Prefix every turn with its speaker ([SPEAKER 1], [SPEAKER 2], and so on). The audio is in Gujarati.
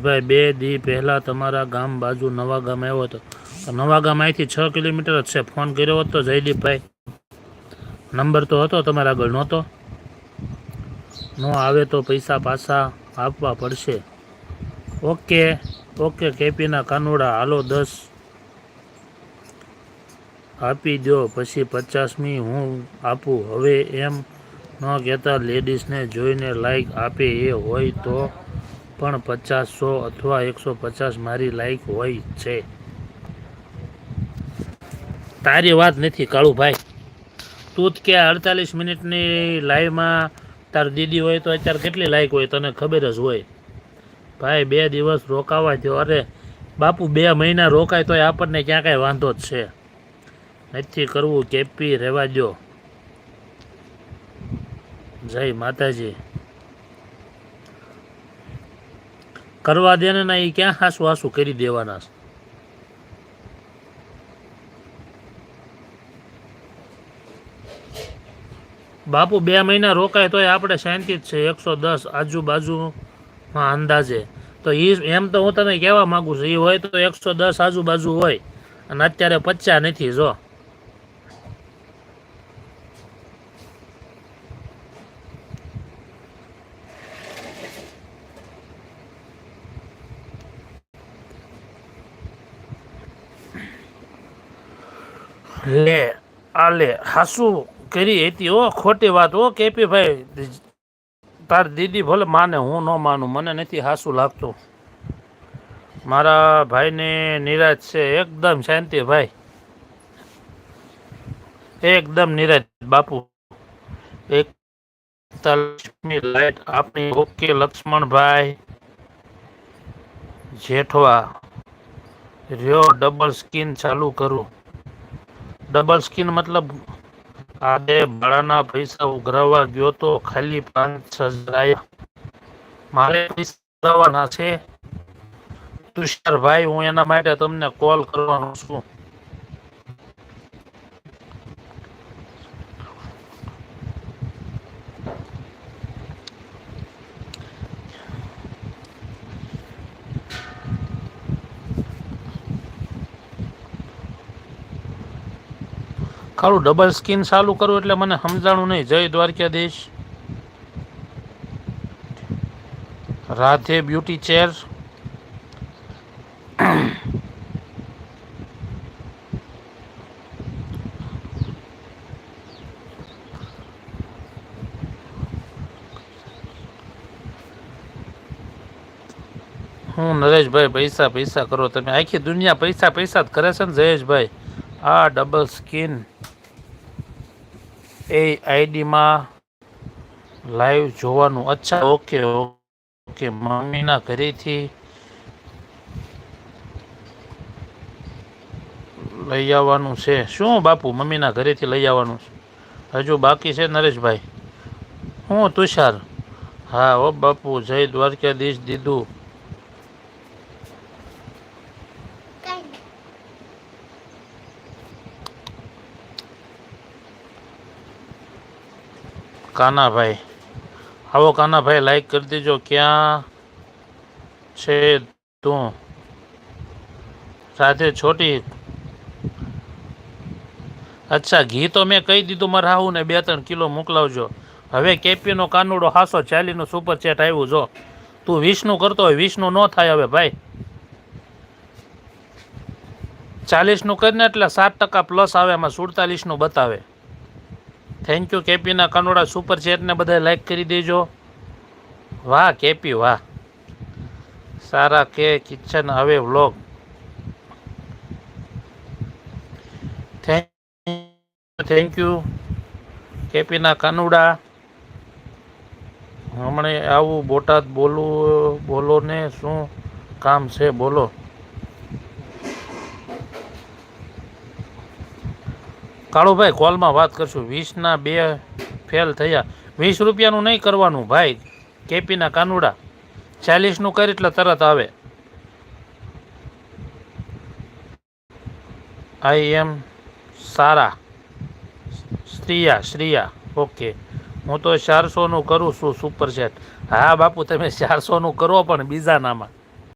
[SPEAKER 1] ભાઈ 2 દી પહેલાં તમારા ગામ બાજુ નવા ગામ આવ્યો હતો. નવા ગામ અહીંથી 6 કિલોમીટર જ છે. ફોન કર્યો હોત તો જયદીપભાઈ, નંબર તો હતો તમારા આગળ, નહોતો? ન આવે તો પૈસા પાછા આપવા પડશે. ઓકે ઓકે કેપીના કાનુડા, હાલો 10 આપી દો, પછી 50મી હું આપું. હવે એમ ન કહેતા લેડીઝને જોઈને લાઈક આપે એ હોય તો પણ 50, 100 અથવા 150 મારી લાઈક હોય છે. તારી વાત નથી કાળુભાઈ. તું જ કે 48 મિનિટની લાઈવમાં તાર દીદી હોય તો અત્યારે કેટલી લાઈક હોય તને ખબર જ હોય. ભાઈ 2 દિવસ રોકાવા દો. અરે બાપુ 2 મહિના રોકાય તોય આપણને ક્યાં કાંઈ વાંધો જ છે. નથી કરવું કેપી, રહેવા દો. જય માતાજી. કરવા દે ને, ના એ ક્યાં હાસું હાસું કરી દેવાના. બાપુ 2 મહિના રોકાય તોય આપણે શાંતિ જ છે. 110 આજુબાજુમાં અંદાજે તો એમ તો હું તને કહેવા માગું છું, એ હોય તો 110 આજુબાજુ હોય અને અત્યારે 50 નથી. જો લે આલે હાસું કરી હતી. ઓ ખોટી વાત. ઓ કેપી ભાઈ, તાર દીદી ભલે માને, હું ન માનું, મને નથી હાસું લાગતું. મારા ભાઈને નિરાશ છે. એકદમ શાંતિ ભાઈ, એકદમ નિરાશ બાપુ. 41ની લાઈટ આપણી. ઓકે લક્ષ્મણભાઈ જેઠવા રહ્યો. ડબલ સ્કીન ચાલુ કરું. ડબલ સ્કીન મતલબ આજે ભાડાના પૈસા ઉઘરાવવા ગયો તો ખાલી 5,000 આયા. મારે પૈસા ઉઘરાવવાના છે તુષારભાઈ, હું એના માટે તમને કોલ કરવાનો છું. ખાલું ડબલ સ્કીન ચાલુ કરું એટલે મને સમજાણું નહીં. જય દ્વારકાધીશ. Radhe beauty chair. હું નરેશભાઈ, પૈસા પૈસા કરો તમે. આખી દુનિયા પૈસા પૈસા જ કરે છે ને જયેશભાઈ. આ ડબલ સ્કીન એ આઈડીમાં લાઈવ જોવાનું. અચ્છા ઓકે ઓકે. મમ્મીના ઘરેથી લઈ આવવાનું છે. શું બાપુ મમ્મીના ઘરેથી લઈ આવવાનું છે? હજુ બાકી છે નરેશભાઈ. હું તુષાર. હા ઓ બાપુ, જય દ્વારકાધીશ. દીધું કાનાભાઈ. આવો કાનાભાઈ, લાઈક કરી દેજો. ક્યાં છે તું? સાથે છોટી. અચ્છા, ઘી તો મેં કહી દીધું મારે હાહુને 2-3 કિલો મોકલાવજો. હવે કેપીનો કાનુડો 540નું સુપર ચેટ આવ્યું. જો તું 20નું કરતો હોય, 20નું ન થાય હવે ભાઈ. 40નું કરીને એટલે 7% પ્લસ આવે, એમાં 47નું બતાવે. થેન્ક યુ કેપીના કાનુડા સુપર ચેટને બધા લાઈક કરી દેજો. વાહ કેપી વાહ. સારા કે કિચન હવે વ્લોગ. થેન્ક યુ કેપીના કાનુડા. હમણે આવું બોટાદ. બોલો ને શું કામ છે બોલો. કાળુભાઈ કોલમાં વાત કરશું. 20ના 2 ફેલ થયા. 20 રૂપિયાનું નહીં કરવાનું ભાઈ કેપીના કાનુડા. 40નું કરી એટલે તરત આવે. આઈ એમ સારા. શ્રિયા ઓકે. હું તો 400નું કરું છું સુપર સેટ. હા બાપુ, તમે 400નું કરો પણ બીજા નામાં.